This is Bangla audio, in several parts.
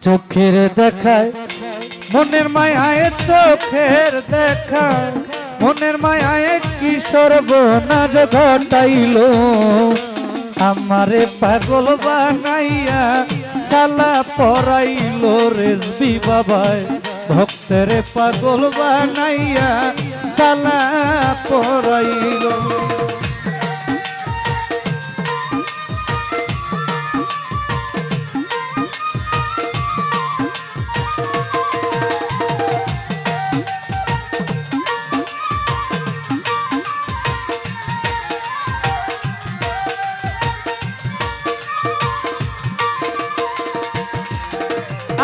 চোখের দেখায় মনের মায়ায়, চোখের দেখায় মনের মায়ায় কি সর্বনাশ ঘটাইল। আমারে পাগল বানাইয়া সালা পরাইল রেজবি বাবায়, ভক্তের পাগল বানাইয়া সালা পরাইল।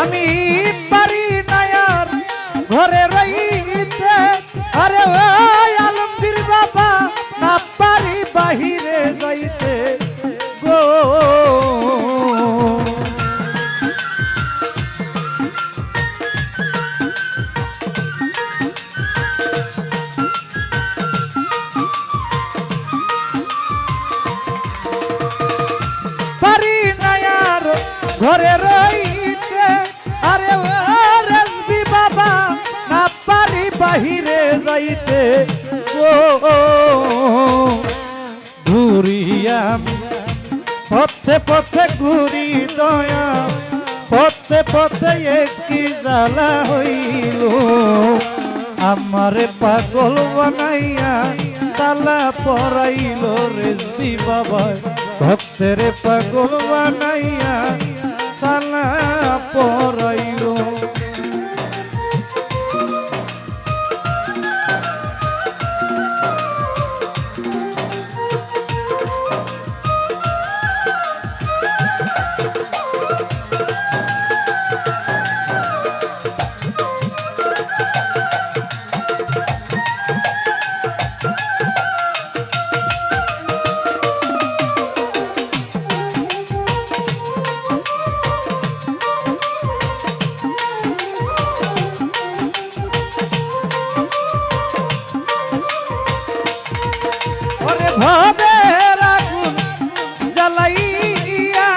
আমি পারি না আর ঘরে রইতে, আরে ওই আলমগীর বাবা না পারি বাহিরে যাইতে গো। পারি না আর ঘরে রইতে, আরে রেজবি বাবা না পারি বাহিরে যাইতে ও। ঘুরি আমি পথে পথে ঘুরি দয়া, পথে পথে একই জ্বালা হইল। আমারে পাগল বানাইয়া সালা পরাইল রেজবি বাবা, ভক্তের পাগল বানাইয়া সালা পরাইল। ভাবের আগুন জ্বালাইয়া,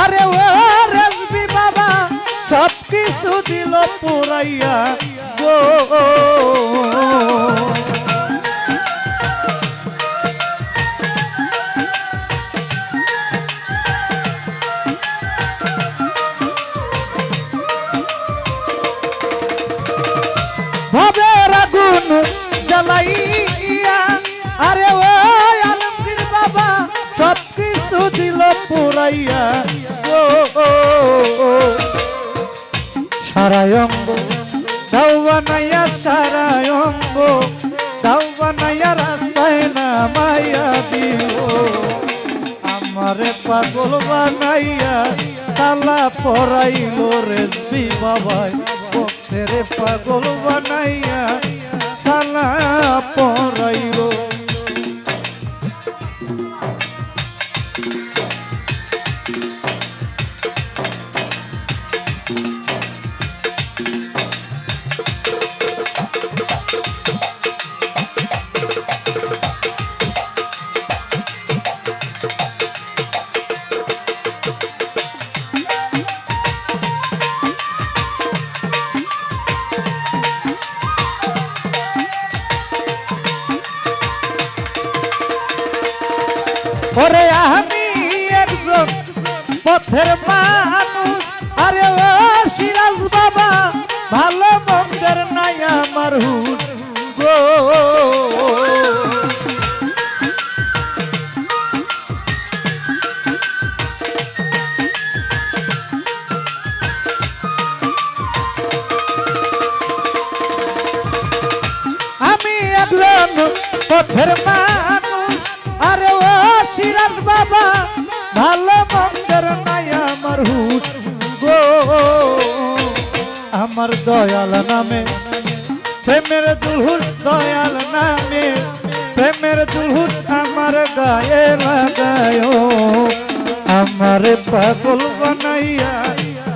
আরে ও রেজবি বাবা সব কিছু দিল পুরাইয়া গো। ভাবের আগুন জ্বালাইয়া, আরে ও আলমগীর বাবা সব কিছু দিল পুরাইয়া ও। সারায় অঙ্গ দাও বানাইয়া, সারায় অঙ্গ দাও বানাইয়া রাস্তায় নামাইয়া দিল। আমারে পাগল বানাইয়া সালা পরাইল রেজবি বাবায়, ভক্তের পাগল বানাইয়া সালা পরাইল। ওরে আমি একজন পথের মানুষ, আরে ও সিরাজ বাবা ভালো মন্দের নাই আমার হুশ গো। আমি একজন পথের মানুষ, আরে ও সিরাজ বাবা ভালো মন্দের নাই আমার হুশ গো। আমার দয়াল নামে প্রেমের দুলহুস, দয়াল নামে প্রেমের দুলহুস আমার গায়ে লাগায়। আমার পাগল বানাইয়া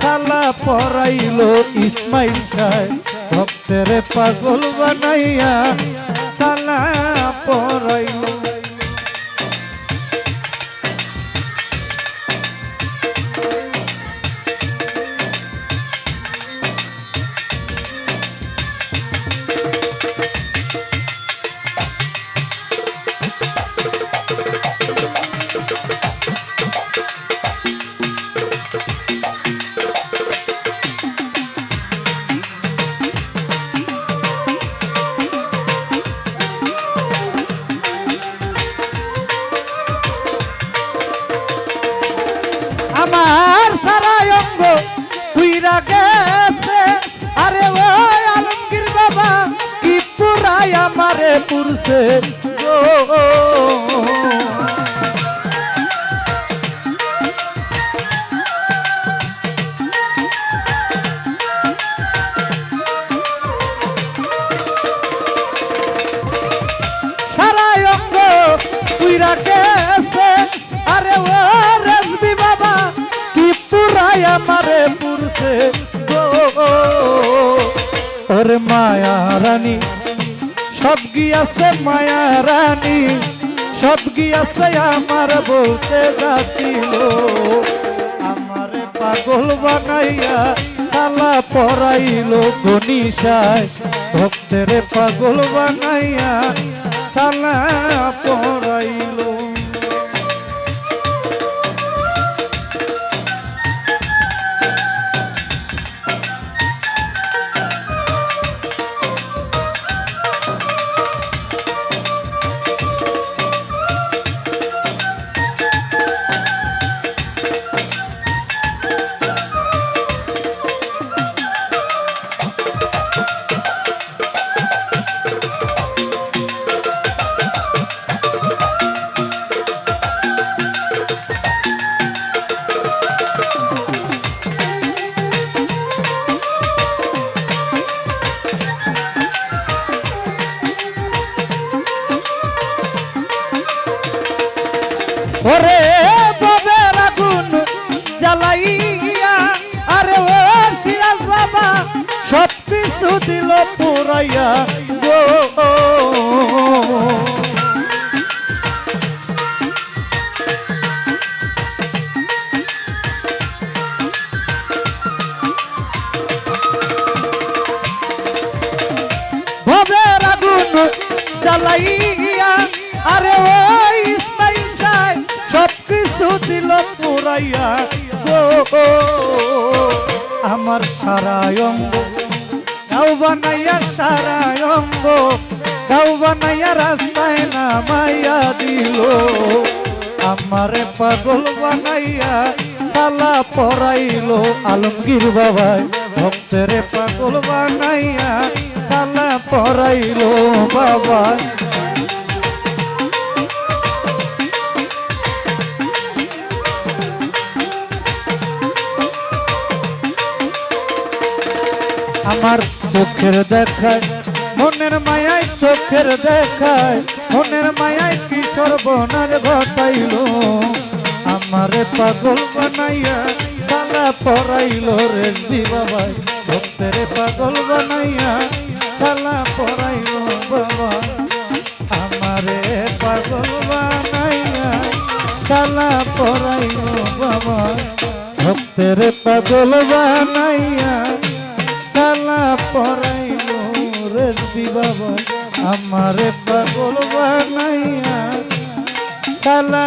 সালা পরাইল ইসমাইল সাহেব, ভক্তের পাগল বানাইয়া সালা পরাইল। পুরছে গো। সারা অঙ্গ পুইরা গেছে, আরে ও রেজবি বাবা কি পুরাই আমারে পুরছে গো। ওরে মায়া রানী সব গিয়াছে, মায়া রানী সব গিয়াছে আমার বলতে যাচ্ছিল। আমারে পাগল বানাইয়া সালা পরাইলো ধনিশায়, ভক্তের পাগল বানাইয়া সালা পরাইলো। ওরে ববের আগুন জ্বালাইয়া, আরে ও সিরাজ বাবা সব কিছু দিল পুরাইয়া গো। ববের আগুন জ্বালাইয়া, আরে ও ইসমাইল সব কিছু দিল পুরাইয়া গো। আমার সারা অঙ্গ গাও বানাইয়া, সারা অঙ্গ গাও বানাইয়া রাস্তায় নামাইয়া দিল। আমারে পাগল বানাইয়া সালা পরাইলো আলমগীর বাবাই, ভক্তের পাগল বানাইয়া সালা পরাইলো বাবা। আমার চোখের দেখায় মনের মায়ায়, চোখের দেখায় মনের মায়ায় কিশোর বনার ঘটাইল। আমারে পাগল বানাইয়া সালা পরাইলো রেজবি বাবাই, ভক্তের পাগল বানাইয়া সালা পরাইলো বাবা। আমারে পাগল বানাইয়া সালা পরাইলো বাবা, ভক্তের পাগল বানাইয়া সালা পরাইলো রেজবি বাবা। আমারে পাগল বানাইয়া সালা